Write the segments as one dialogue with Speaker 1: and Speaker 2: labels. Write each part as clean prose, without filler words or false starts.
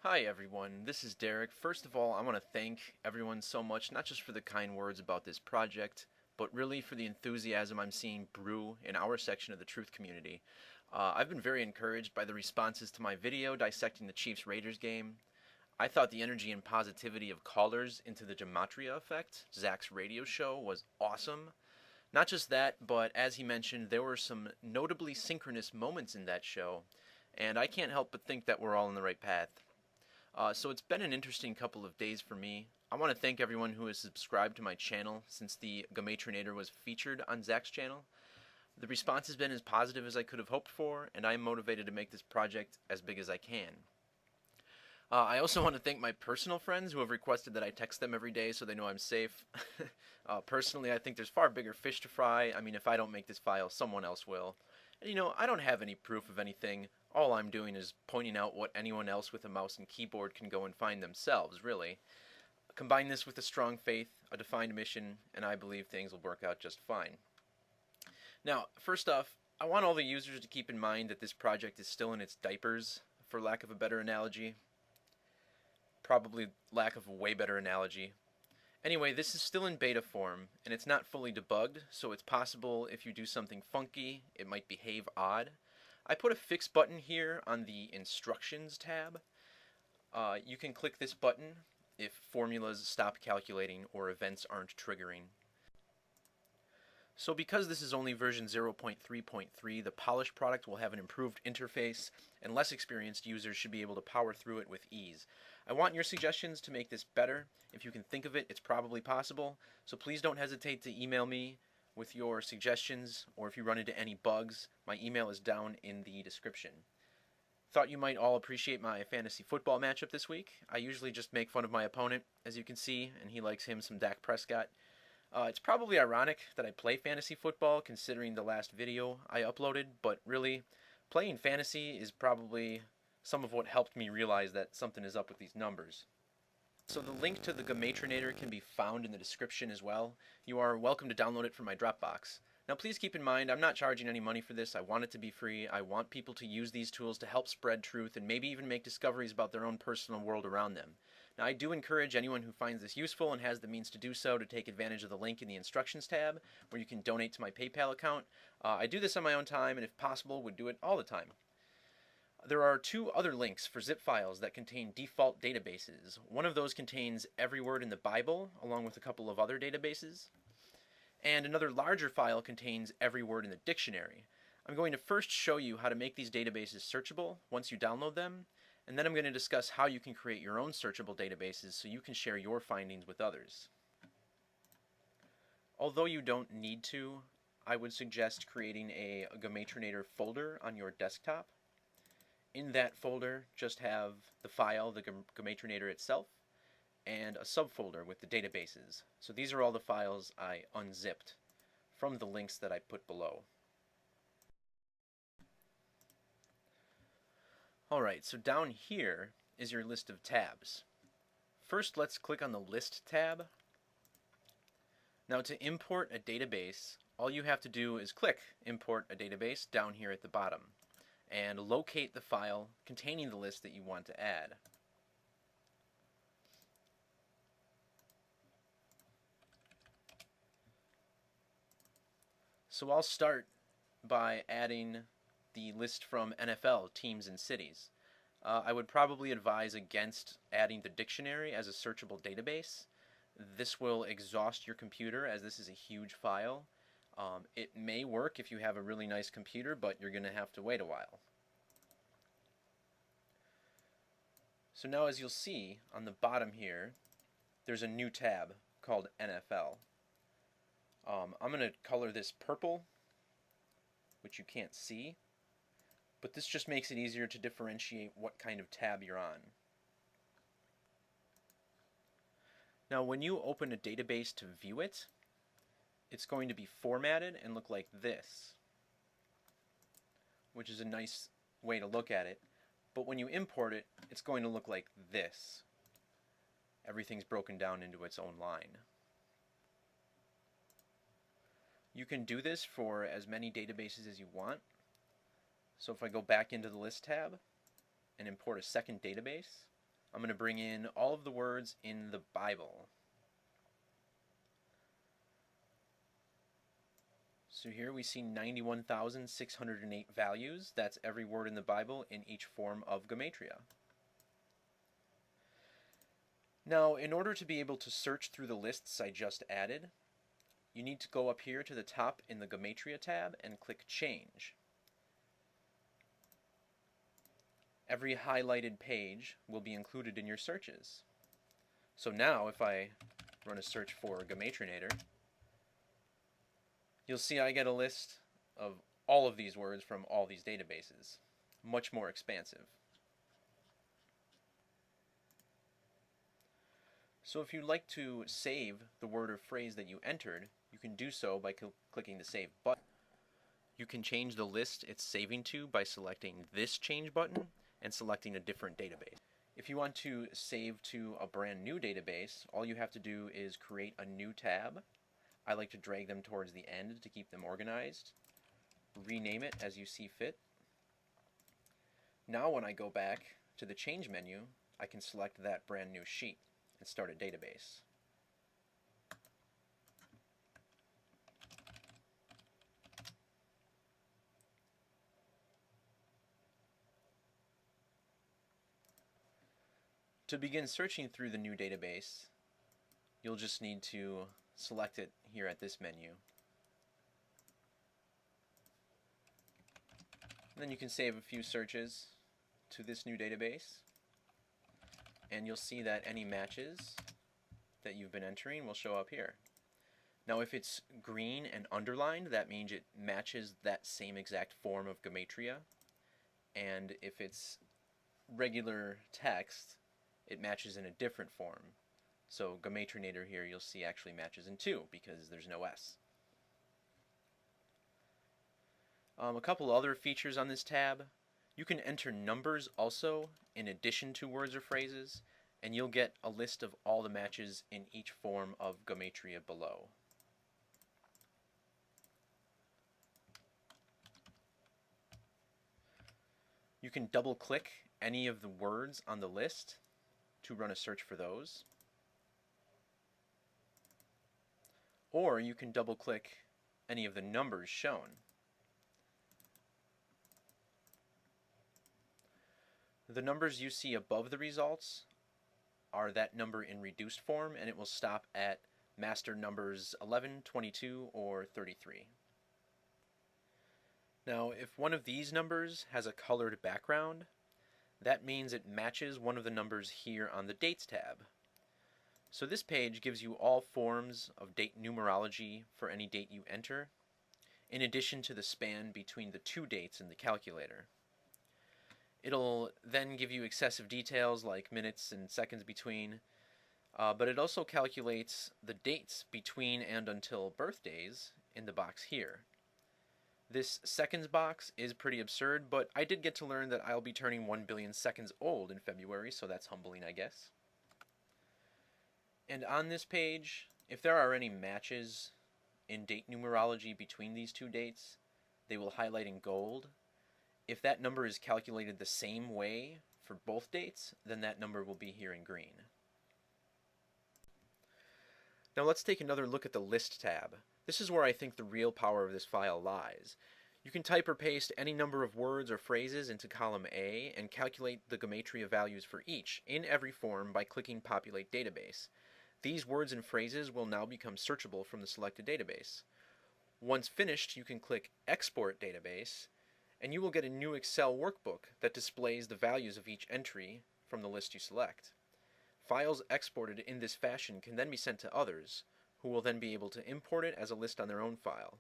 Speaker 1: Hi everyone, this is Derek. First of all, I want to thank everyone so much, not just for the kind words about this project, but really for the enthusiasm I'm seeing brew in our section of the truth community. I've been very encouraged by the responses to my video dissecting the Chiefs-Raiders game. I thought the energy and positivity of callers into the Gematria effect, Zach's radio show, was awesome. Not just that, but as he mentioned, there were some notably synchronous moments in that show, and I can't help but think that we're all on the right path. So it's been an interesting couple of days for me. I want to thank everyone who has subscribed to my channel since the Gematrinator was featured on Zach's channel. The response has been as positive as I could have hoped for, and I am motivated to make this project as big as I can. I also want to thank my personal friends who have requested that I text them every day so they know I'm safe. Personally, I think there's far bigger fish to fry. I mean, if I don't make this file, someone else will. And I don't have any proof of anything. All I'm doing is pointing out what anyone else with a mouse and keyboard can go and find themselves, really. Combine this with a strong faith, a defined mission, and I believe things will work out just fine. Now, first off, I want all the users to keep in mind that this project is still in its diapers, for lack of a better analogy. Probably lack of a way better analogy. Anyway, this is still in beta form, and it's not fully debugged, so it's possible if you do something funky, it might behave odd. I put a fix button here on the Instructions tab. You can click this button if formulas stop calculating or events aren't triggering. So because this is only version 0.3.3, the polished product will have an improved interface, and less experienced users should be able to power through it with ease. I want your suggestions to make this better. If you can think of it, it's probably possible, so please don't hesitate to email me with your suggestions, or if you run into any bugs, my email is down in the description. Thought you might all appreciate my fantasy football matchup this week. I usually just make fun of my opponent, as you can see, and he likes him some Dak Prescott. It's probably ironic that I play fantasy football considering the last video I uploaded, but really, playing fantasy is probably some of what helped me realize that something is up with these numbers. So the link to the Gematrinator can be found in the description as well. You are welcome to download it from my Dropbox. Now please keep in mind, I'm not charging any money for this. I want it to be free. I want people to use these tools to help spread truth and maybe even make discoveries about their own personal world around them. Now I do encourage anyone who finds this useful and has the means to do so to take advantage of the link in the Instructions tab where you can donate to my PayPal account. I do this on my own time and if possible would do it all the time. There are two other links for zip files that contain default databases. One of those contains every word in the Bible, along with a couple of other databases. And another larger file contains every word in the dictionary. I'm going to first show you how to make these databases searchable once you download them, and then I'm going to discuss how you can create your own searchable databases so you can share your findings with others. Although you don't need to, I would suggest creating a Gematrinator folder on your desktop. In that folder, just have the file, the Gematrinator itself, and a subfolder with the databases. So these are all the files I unzipped from the links that I put below. Alright, so down here is your list of tabs. First, let's click on the List tab. Now to import a database, all you have to do is click Import a Database down here at the bottom and locate the file containing the list that you want to add. So I'll start by adding the list from NFL, teams and cities. I would probably advise against adding the dictionary as a searchable database. This will exhaust your computer as this is a huge file. It may work if you have a really nice computer, but you're going to have to wait a while. So now as you'll see on the bottom here, there's a new tab called NFL. I'm going to color this purple, which you can't see, but this just makes it easier to differentiate what kind of tab you're on. Now when you open a database to view it, it's going to be formatted and look like this, which is a nice way to look at it. But when you import it, it's going to look like this. Everything's broken down into its own line. You can do this for as many databases as you want. So if I go back into the List tab and import a second database, I'm going to bring in all of the words in the Bible. So here we see 91,608 values. That's every word in the Bible in each form of Gematria. Now, in order to be able to search through the lists I just added, you need to go up here to the top in the Gematria tab and click Change. Every highlighted page will be included in your searches. So now, if I run a search for Gematrinator, you'll see I get a list of all of these words from all these databases. Much more expansive. So if you'd like to save the word or phrase that you entered, you can do so by clicking the Save button. You can change the list it's saving to by selecting this Change button and selecting a different database. If you want to save to a brand new database, all you have to do is create a new tab. I like to drag them towards the end to keep them organized. Rename it as you see fit. Now when I go back to the Change menu, I can select that brand new sheet and start a database. To begin searching through the new database, you'll just need to select it here at this menu. And then you can save a few searches to this new database, and you'll see that any matches that you've been entering will show up here. Now if it's green and underlined, that means it matches that same exact form of Gematria, and if it's regular text, it matches in a different form. So Gematrinator here you'll see actually matches in 2 because there's no S. A couple other features on this tab. You can enter numbers also in addition to words or phrases, and you'll get a list of all the matches in each form of Gematria below. You can double click any of the words on the list to run a search for those. Or you can double click any of the numbers shown. The numbers you see above the results are that number in reduced form, and it will stop at master numbers 11, 22, or 33. Now, if one of these numbers has a colored background, that means it matches one of the numbers here on the Dates tab. So this page gives you all forms of date numerology for any date you enter, in addition to the span between the two dates in the calculator. It'll then give you excessive details like minutes and seconds between, but it also calculates the dates between and until birthdays in the box here. This seconds box is pretty absurd, but I did get to learn that I'll be turning 1 billion seconds old in February, so that's humbling, I guess. And on this page, if there are any matches in date numerology between these two dates, they will highlight in gold. If that number is calculated the same way for both dates, then that number will be here in green. Now let's take another look at the List tab. This is where I think the real power of this file lies. You can type or paste any number of words or phrases into column A and calculate the Gematria values for each in every form by clicking Populate Database. These words and phrases will now become searchable from the selected database. Once finished, you can click Export Database, and you will get a new Excel workbook that displays the values of each entry from the list you select. Files exported in this fashion can then be sent to others, who will then be able to import it as a list on their own file.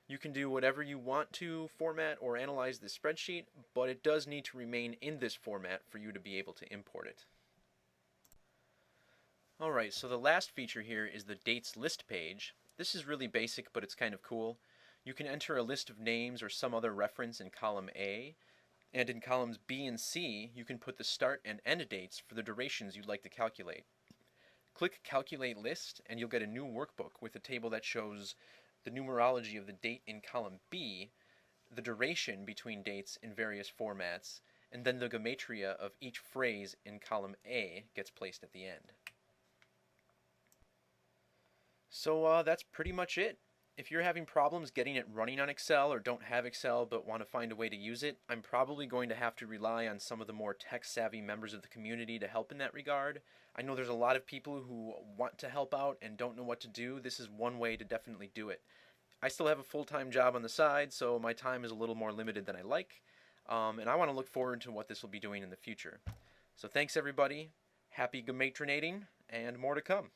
Speaker 1: You can do whatever you want to format or analyze this spreadsheet, but it does need to remain in this format for you to be able to import it. Alright, so the last feature here is the Dates List page. This is really basic, but it's kind of cool. You can enter a list of names or some other reference in column A, and in columns B and C, you can put the start and end dates for the durations you'd like to calculate. Click Calculate List, and you'll get a new workbook with a table that shows the numerology of the date in column B, the duration between dates in various formats, and then the gematria of each phrase in column A gets placed at the end. So that's pretty much it. If you're having problems getting it running on Excel or don't have Excel but want to find a way to use it, I'm probably going to have to rely on some of the more tech-savvy members of the community to help in that regard. I know there's a lot of people who want to help out and don't know what to do. This is one way to definitely do it. I still have a full-time job on the side, so my time is a little more limited than I like, and I want to look forward to what this will be doing in the future. So thanks everybody, happy gematrinating, and more to come.